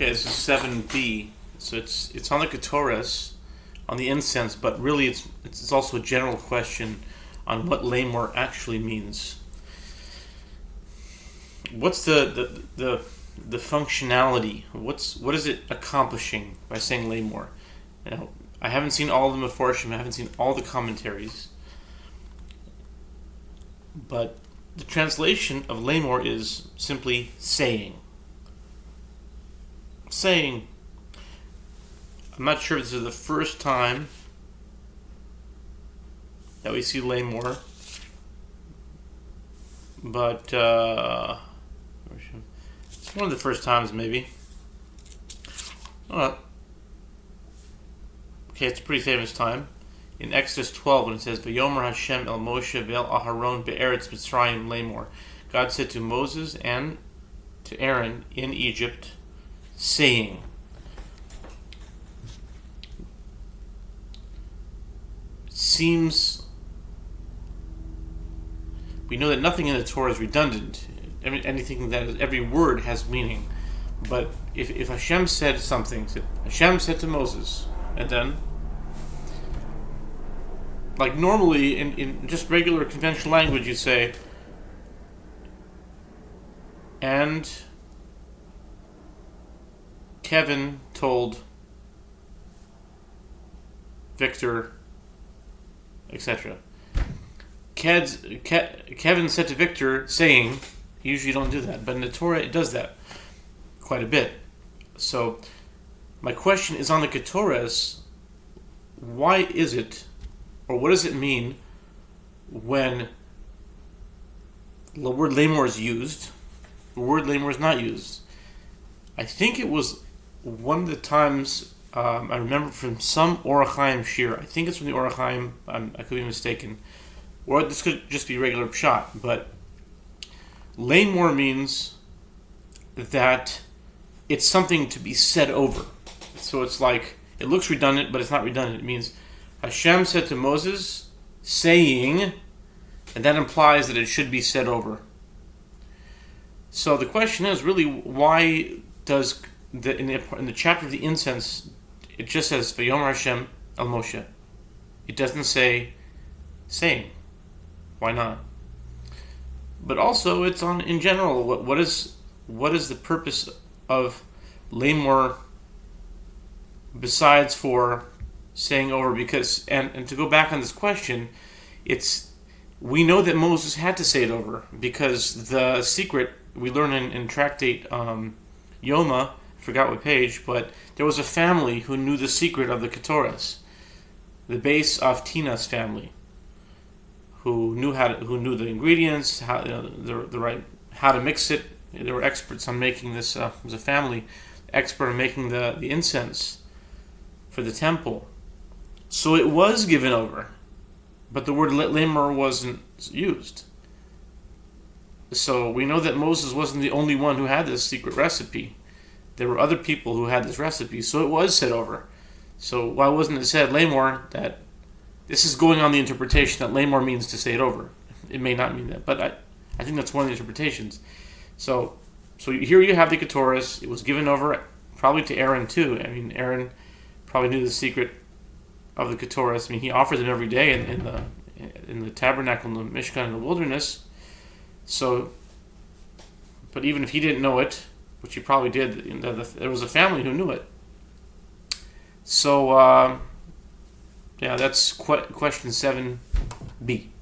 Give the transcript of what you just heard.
Okay, this is 7b. So it's on the Ketores, on the incense, but really it's also a general question on what lamor actually means. What's the functionality? What is it accomplishing by saying lamor? Now, I haven't seen all of the Meforshim, I haven't seen all the commentaries, but the translation of lamor is simply saying. Saying. I'm not sure if this is the first time that we see lamor, but it's one of the first times, maybe. Okay, it's a pretty famous time. In Exodus 12, when it says, "Vayomer Hashem el Moshe ve'el Aharon be'eretz Mitzrayim lamor," God said to Moses and to Aaron in Egypt, saying. Seems we know that nothing in the Torah is redundant. Anything that is, every word has meaning. But if Hashem said something, Hashem said to Moses, and then, like normally in just regular conventional language, you say, and Kevin told Victor, etc. Kevin said to Victor, saying, usually you don't do that, but in the Torah it does that quite a bit. So my question is on the Ketores, why is it, or what does it mean when the word lamor is used, the word lamor is not used? I think it was one of the times I remember from some Orach Chaim shir. I think it's from the Orach Chaim. I could be mistaken, or this could just be regular pshat. But lamor means that it's something to be said over. So it's like it looks redundant, but it's not redundant. It means Hashem said to Moses, saying, and that implies that it should be said over. So the question is really, why does in the chapter of the incense, it just says Vayomer Hashem el Moshe. It doesn't say saying. Why not? But also it's on in general. What is the purpose of lamor besides for saying over? Because and to go back on this question, we know that Moses had to say it over because the secret we learn in Tractate Yomi, I forgot what page, but there was a family who knew the secret of the Ketores, the base of Tina's family, who knew the ingredients, how to mix it. They were experts on making this. It was a family expert on making the incense for the temple. So it was given over, but the word lamor wasn't used. So we know that Moses wasn't the only one who had this secret recipe. There were other people who had this recipe, so it was said over. So why wasn't it said lamor? That this is going on the interpretation that lamor means to say it over. It may not mean that, but I think that's one of the interpretations. So here you have the Ketores. It was given over probably to Aaron too. I mean, Aaron probably knew the secret of the Ketores. I mean, he offered them every day in the tabernacle, in the Mishkan, in the wilderness. So, but even if he didn't know it, which he probably did, there was a family who knew it. So, that's question 7b.